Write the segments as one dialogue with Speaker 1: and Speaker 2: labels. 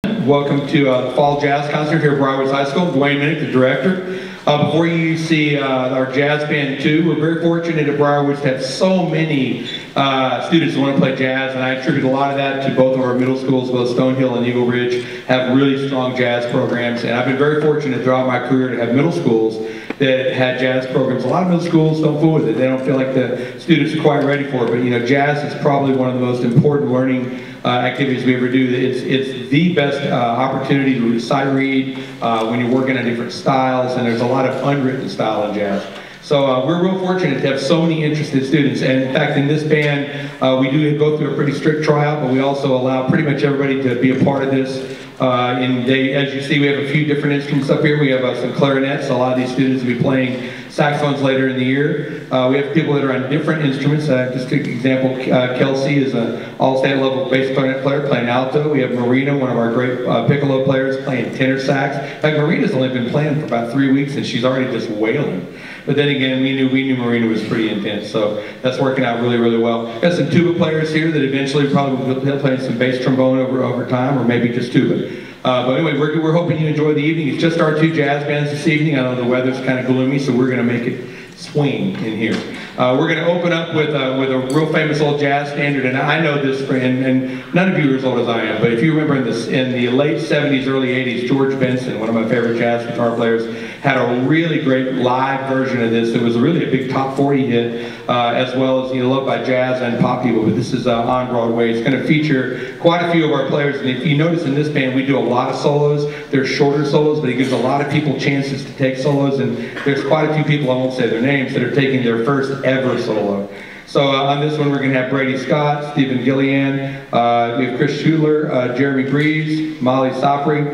Speaker 1: Welcome to the Fall Jazz Concert here at BWHS High School. Dwayne Minnick, the director. Before you see our jazz band too, we're very fortunate at BWHS to have so many students who want to play jazz, and I attribute a lot of that to both of our middle schools, both Stonehill and Eagle Ridge, have really strong jazz programs. And I've been very fortunate throughout my career to have middle schools that had jazz programs. A lot of middle schools don't fool with it. They don't feel like the students are quite ready for it. But you know, jazz is probably one of the most important learning activities we ever do. It's the best opportunity to sight read when you're working on different styles, and there's a lot of unwritten style in jazz. So we're real fortunate to have so many interested students, and in fact in this band we do go through a pretty strict tryout, but we also allow pretty much everybody to be a part of this. As you see, we have a few different instruments up here. We have some clarinets. A lot of these students will be playing saxophones later in the year. We have people that are on different instruments. Just to example, Kelsey is an all-state level bass clarinet player playing alto. We have Marina, one of our great piccolo players, playing tenor sax. In fact, Marina's only been playing for about 3 weeks and she's already just wailing. But then again, we knew Marina was pretty intense, so that's working out really, really well. Got some tuba players here that eventually probably will be playing some bass trombone over time, or maybe just tuba. But anyway, we're hoping you enjoy the evening. It's just our two jazz bands this evening. I know the weather's kind of gloomy, so we're going to make it swing in here. We're going to open up with a real famous old jazz standard, and I know this, and none of you are as old as I am, but if you remember in the late 70s, early 80s, George Benson, one of my favorite jazz guitar players, had a really great live version of this. It was really a big top 40 hit, as well as loved by jazz and pop people, but this is on Broadway. It's going to feature quite a few of our players, and if you notice in this band, we do a lot of solos. They're shorter solos, but it gives a lot of people chances to take solos, and there's quite a few people, I won't say their names, that are taking their first ever solo. So on this one, we're going to have Brady Scott, Stephen Gillian, we have Chris Schuler, Jeremy Greaves, Molly Sopry,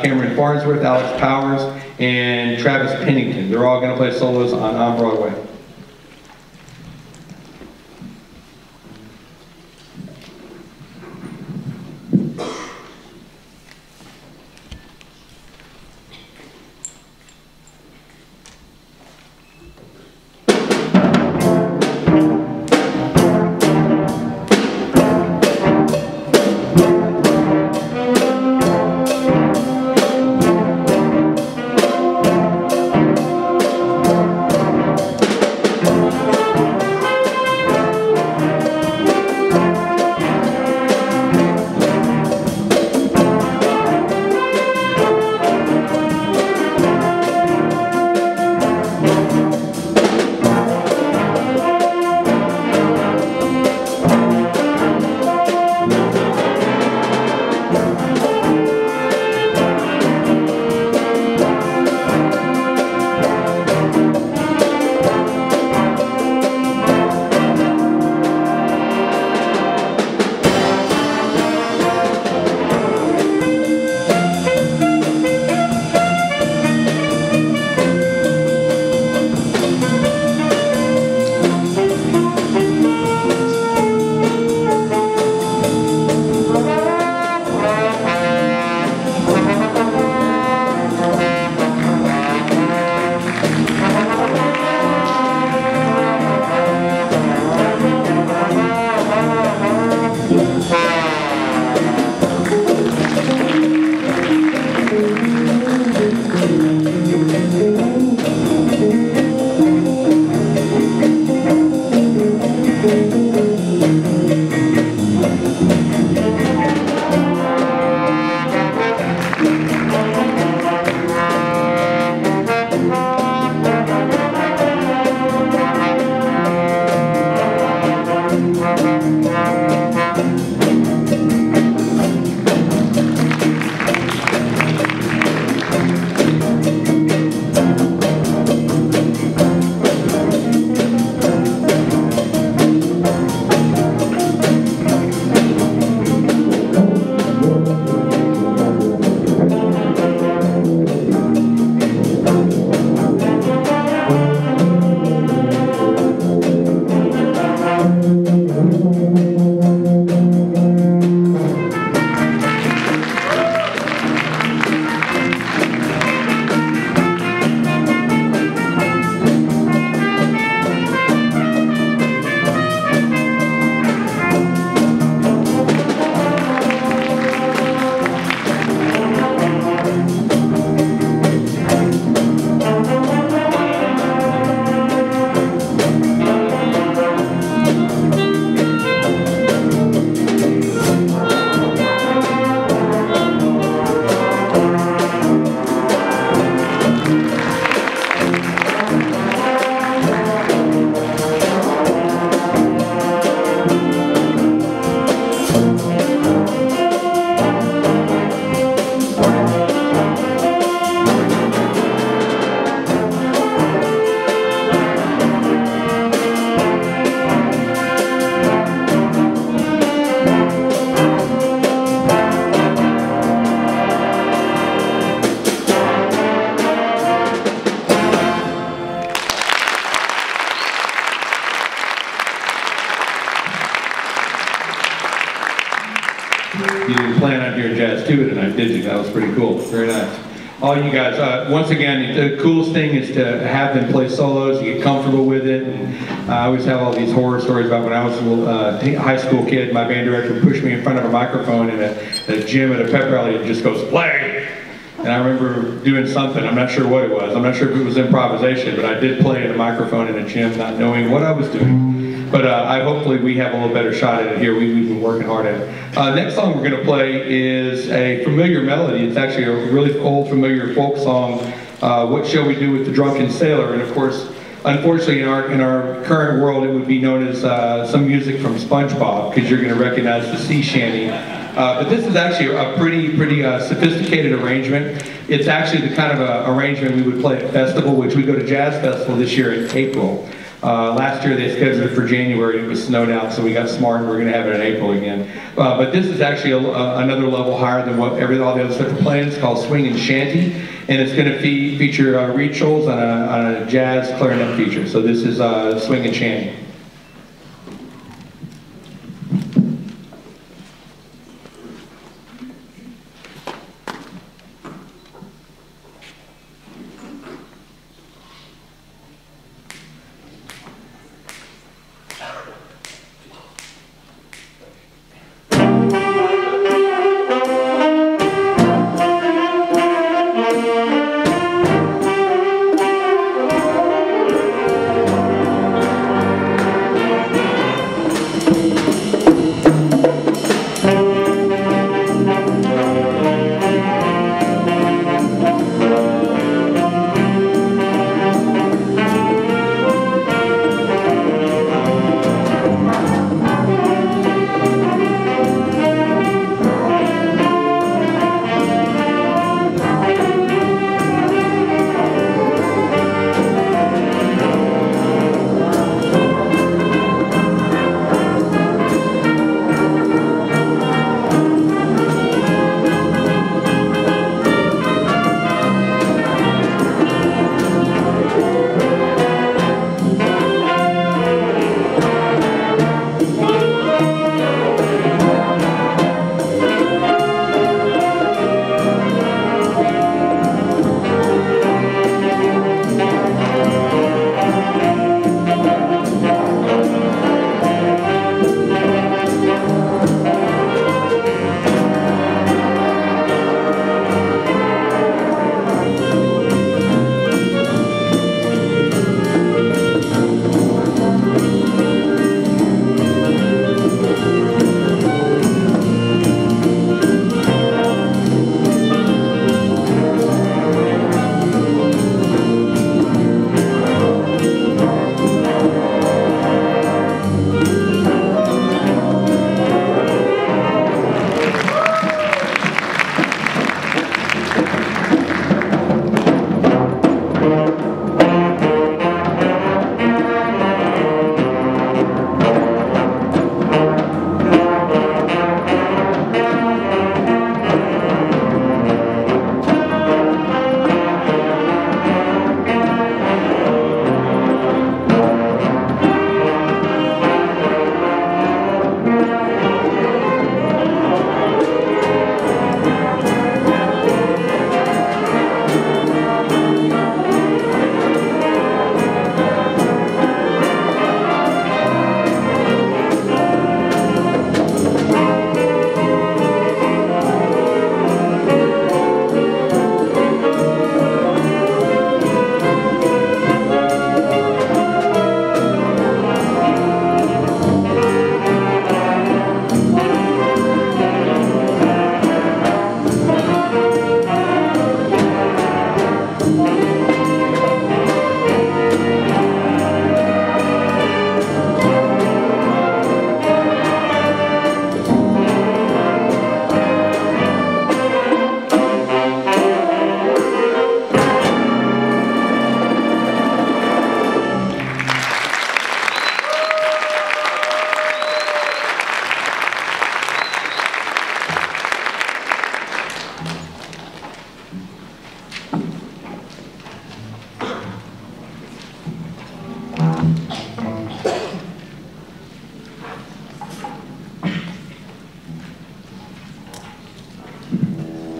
Speaker 1: Cameron Farnsworth, Alex Powers, and Travis Pennington. They're all going to play solos on Broadway. plan on hearing jazz too tonight, did you? That was pretty cool. Very nice. All you guys, once again, the coolest thing is to have them play solos, you get comfortable with it. And I always have all these horror stories about when I was a little high school kid, my band director pushed me in front of a microphone in a gym at a pep rally and just goes, play! And I remember doing something, I'm not sure what it was. I'm not sure if it was improvisation, but I did play in a microphone in a gym not knowing what I was doing. But hopefully we have a little better shot at it here. We've been working hard at it. Next song we're going to play is a familiar melody. It's actually a really old, familiar folk song, What Shall We Do with the Drunken Sailor? And of course, unfortunately in our current world, it would be known as some music from SpongeBob, because you're going to recognize the sea shanty. But this is actually a pretty sophisticated arrangement. It's actually the kind of arrangement we would play at festival, which we go to Jazz Festival this year in April. Last year they scheduled it for January and it was snowed out, so we got smart and we're going to have it in April again. But this is actually another level higher than what all the other stuff we're playing. It's called Swing and Shanty, and it's going to feature Reed Scholes on a jazz clarinet feature. So this is Swing and Shanty.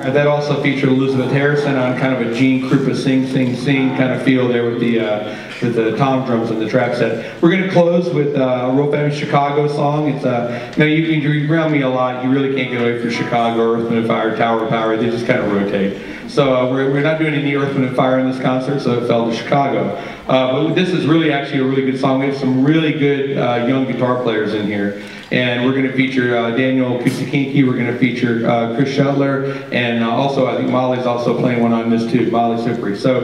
Speaker 1: That also featured Elizabeth Harrison on kind of a Gene Krupa sing kind of feel there with the tom drums and the trap set. We're going to close with a real famous Chicago song. It's you around me a lot. You really can't get away from Chicago, Earth, Wind & Fire, Tower of Power. They just kind of rotate. So we're not doing any Earth, Wind & Fire in this concert, so it fell to Chicago. But this is really actually a really good song. We have some really good young guitar players in here. And we're going to feature Daniel Kusikinki, we're going to feature Chris Shuttler, and also I think Molly's also playing one on this too, Molly Sipri. So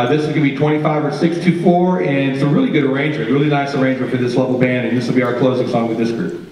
Speaker 1: this is going to be 25 or 624, and it's a really good arrangement, really nice arrangement for this level band, and this will be our closing song with this group.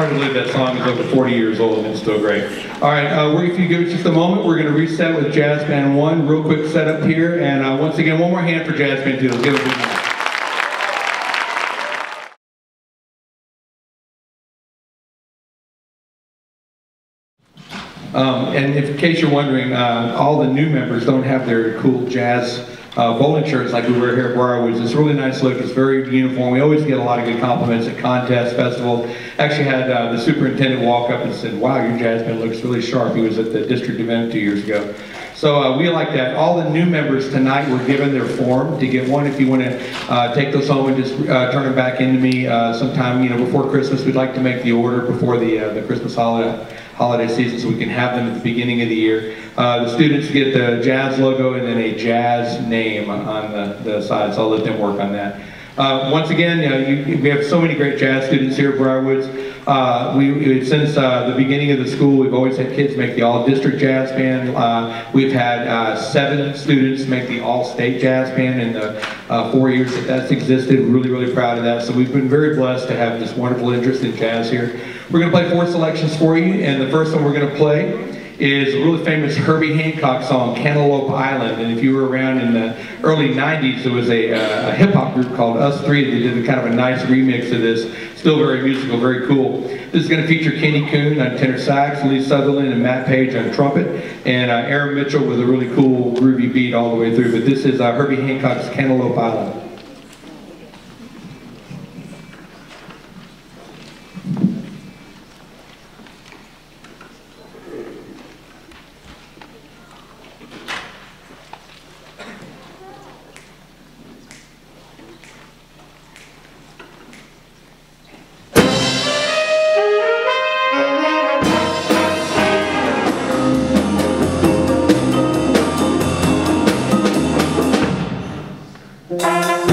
Speaker 1: hard to believe that song is over 40 years old and it's still great. All right, if you give us just a moment, we're going to reset with Jazz Band 1. Real quick setup here, and once again, one more hand for Jazz Band 2. Let's give it a big hand. And in case you're wondering, all the new members don't have their cool jazz bowling shirts like we wear here at Briarwoods. It's a really nice look. It's very uniform. We always get a lot of good compliments at contests, festivals. Actually had the superintendent walk up and said, "Wow, your jazz band looks really sharp." He was at the district event 2 years ago. So we like that. All the new members tonight were given their form to get one. If you want to take those home and just turn them back into me sometime, before Christmas. We'd like to make the order before the Christmas holiday season so we can have them at the beginning of the year. The students get the jazz logo and then a jazz name on the side, so I'll let them work on that. Once again, we have so many great jazz students here at Briarwoods. Since the beginning of the school, we've always had kids make the all-district jazz band. We've had 7 students make the all-state jazz band in the 4 years that that's existed. We're really, really proud of that. So we've been very blessed to have this wonderful interest in jazz here. We're going to play 4 selections for you, and the first one we're going to play is a really famous Herbie Hancock song, Cantaloupe Island. And if you were around in the early 90s, there was a hip-hop group called Us Three that did a kind of a nice remix of this. Still very musical, very cool. This is going to feature Kenny Coon on tenor sax, Lee Sutherland and Matt Page on trumpet, and Aaron Mitchell with a really cool groovy beat all the way through. But this is Herbie Hancock's Cantaloupe Island.
Speaker 2: Bye.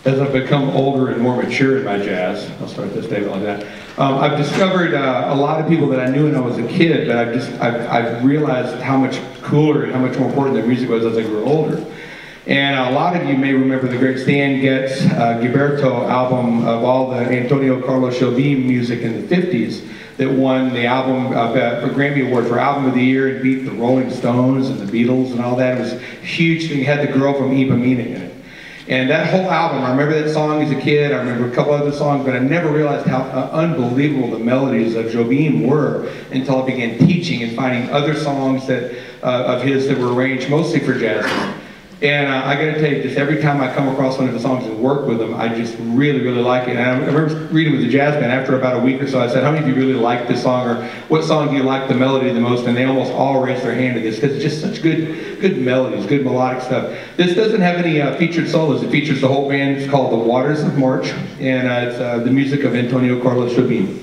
Speaker 1: as I've become older and more mature in my jazz, I'll start this statement like that, I've discovered a lot of people that I knew when I was a kid, but I've realized how much cooler and how much more important their music was as I grew older. And a lot of you may remember the great Stan Getz Gilberto album of all the Antonio Carlos Jobim music in the 50s that won the album for Grammy Award for Album of the Year and beat the Rolling Stones and the Beatles and all that. It was a huge thing. It had the girl from Iba Mina in it. And that whole album, I remember that song as a kid, I remember a couple other songs, but I never realized how unbelievable the melodies of Jobim were until I began teaching and finding other songs that of his that were arranged mostly for jazz. And I got to tell you, just every time I come across one of the songs and work with them, I just really, really like it. And I remember reading with the jazz band after about a week or so, I said, how many of you really like this song, or what song do you like the melody the most? And they almost all raised their hand to this, because it's just such good melodies, good melodic stuff. This doesn't have any featured solos. It features the whole band. It's called The Waters of March, and it's the music of Antonio Carlos Jobim.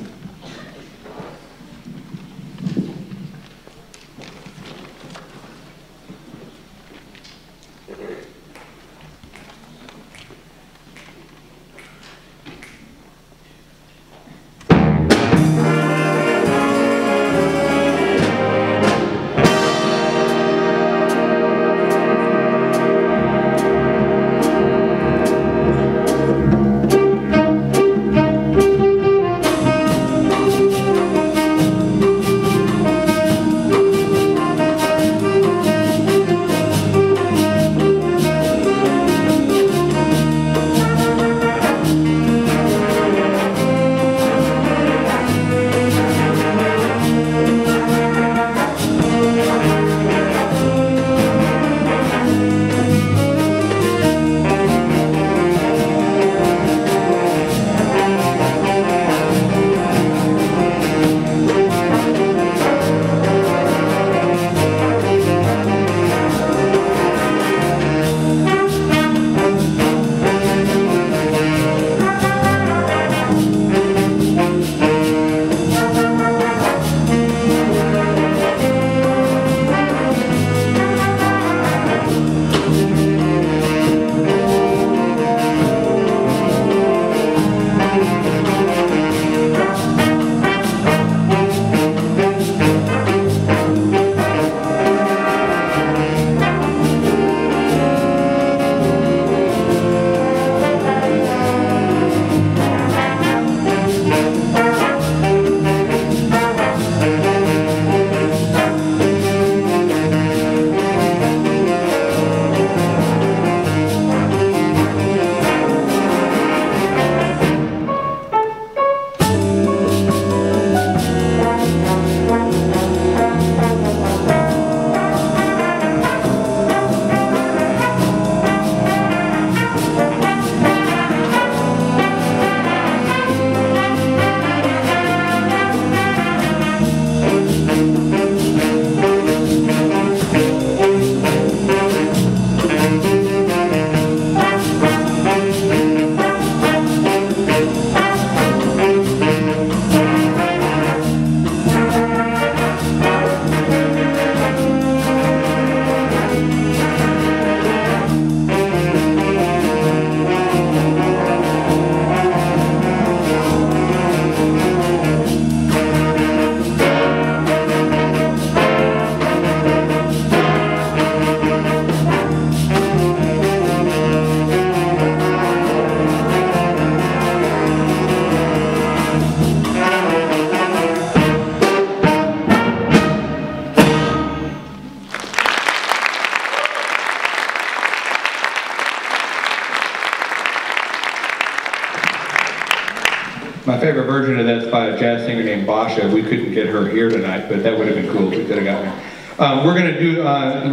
Speaker 1: My favorite version of that's by a jazz singer named Basha. We couldn't get her here tonight, but that would have been cool if we could have gotten her. We're going to do,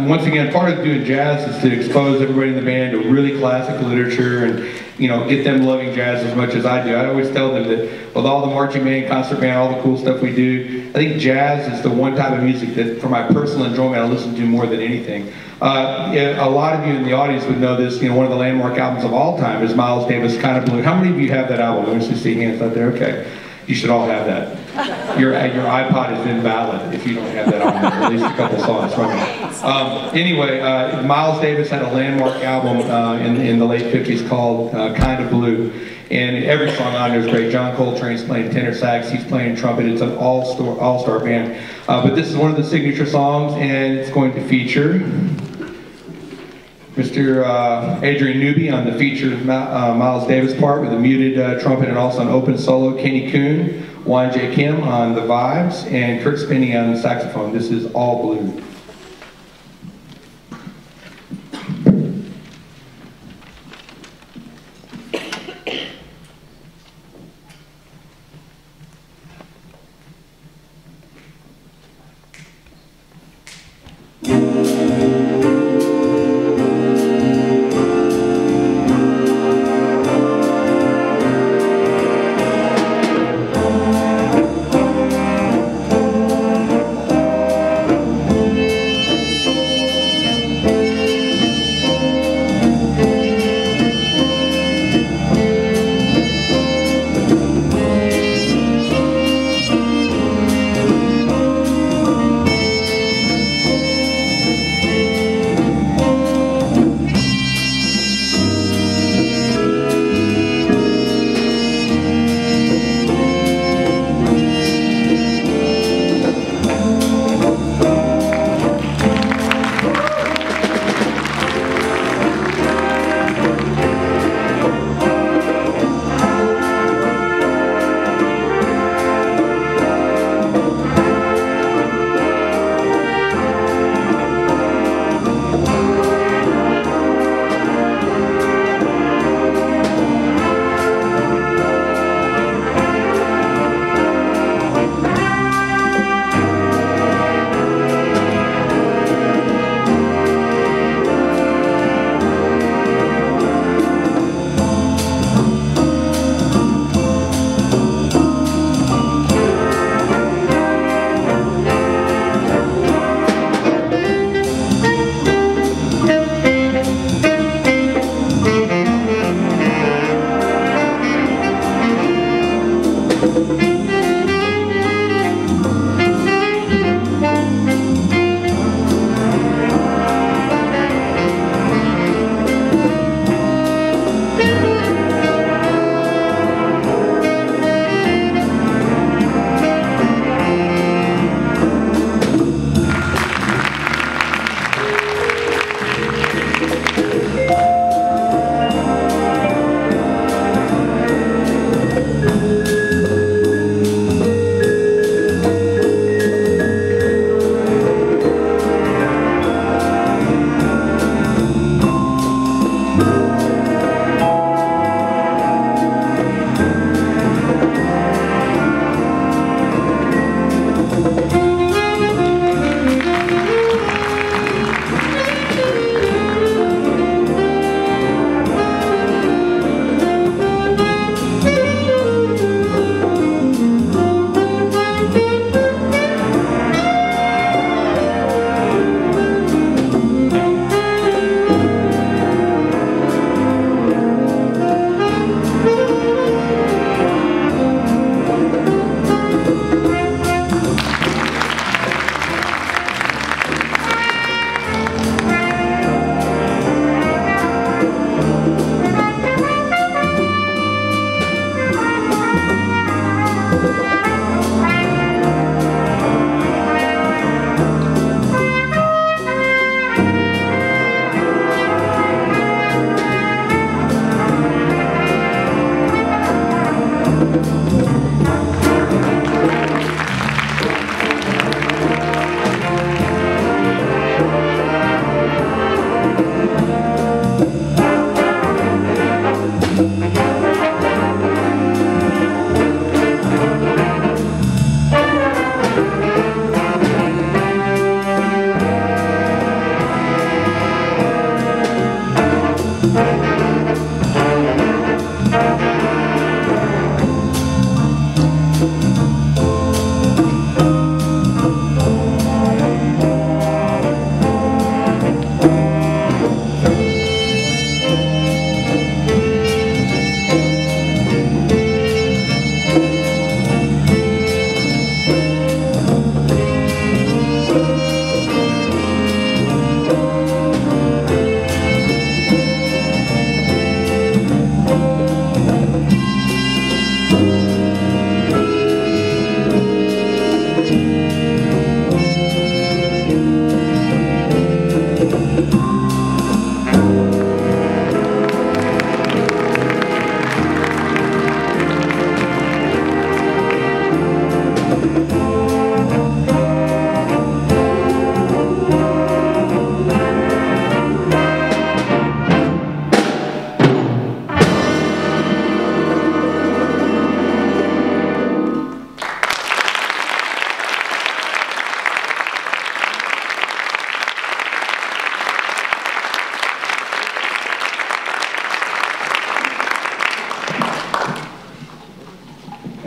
Speaker 1: once again, part of doing jazz is to expose everybody in the band to really classic literature and, you know, get them loving jazz as much as I do. I always tell them that with all the marching band, concert band, all the cool stuff we do, I think jazz is the one type of music that, for my personal enjoyment, I listen to more than anything. A lot of you in the audience would know this, you know, one of the landmark albums of all time is Miles Davis' Kind of Blue. How many of you have that album? Let me just see hands out there, okay. You should all have that. Your iPod is invalid if you don't have that on there, at least a couple songs from it. Anyway, Miles Davis had a landmark album in the late 50s called Kind of Blue. And every song on there is great. John Coltrane's playing tenor sax, he's playing trumpet. It's an all-star band. But this is one of the signature songs, and it's going to feature Mr. Adrian Newby on the featured Miles Davis part with a muted trumpet and also an open solo. Kenny Kuhn, Juan J. Kim on the vibes, and Kurt Spinney on the saxophone. This is All Blue.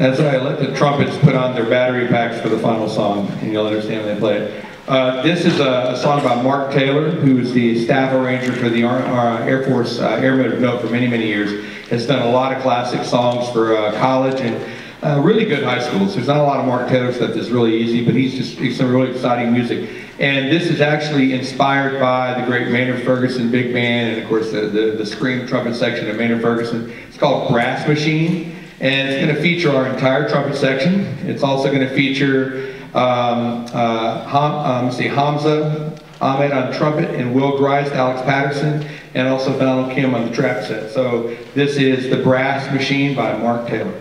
Speaker 1: That's right, let the trumpets put on their battery packs for the final song, and you'll understand when they play it. This is a song by Mark Taylor, who is the staff arranger for the Air Force Airmen of Note for many, many years. Has done a lot of classic songs for college and really good high schools. There's not a lot of Mark Taylor stuff that's really easy, but he's some really exciting music. And this is actually inspired by the great Maynard Ferguson Big Band, and of course the scream trumpet section of Maynard Ferguson. It's called Brass Machine, and it's going to feature our entire trumpet section. It's also going to feature Hamza Ahmed on trumpet, and Will Grice, Alex Patterson, and also Donald Kim on the trap set. So this is The Brass Machine by Mark Taylor.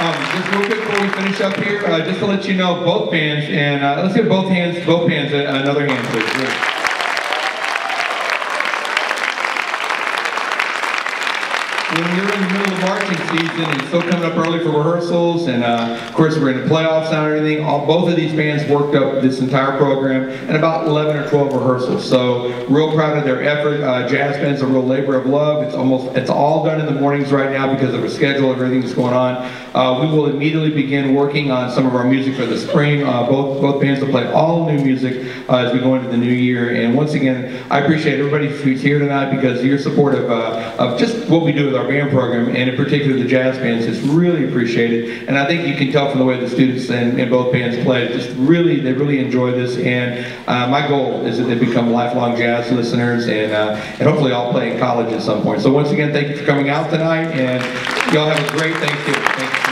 Speaker 1: Just real quick before we finish up here, just to let you know, both bands, and let's give both bands another hand, please. When you're in the middle of marching season and still coming up early for rehearsals, and of course we're in the playoffs now and everything, both of these bands worked up this entire program in about 11 or 12 rehearsals. So real proud of their effort. Jazz band's a real labor of love. It's all done in the mornings right now because of a schedule and everything that's going on. We will immediately begin working on some of our music for the spring. Both bands will play all new music as we go into the new year. And once again, I appreciate everybody who's here tonight because your support of just what we do with our band program, and in particular the jazz bands, is really appreciated. And I think you can tell from the way the students in both bands play, they really enjoy this. And my goal is that they become lifelong jazz listeners, and hopefully I'll play in college at some point. So once again, thank you for coming out tonight, and y'all have a great Thanksgiving. Thank you.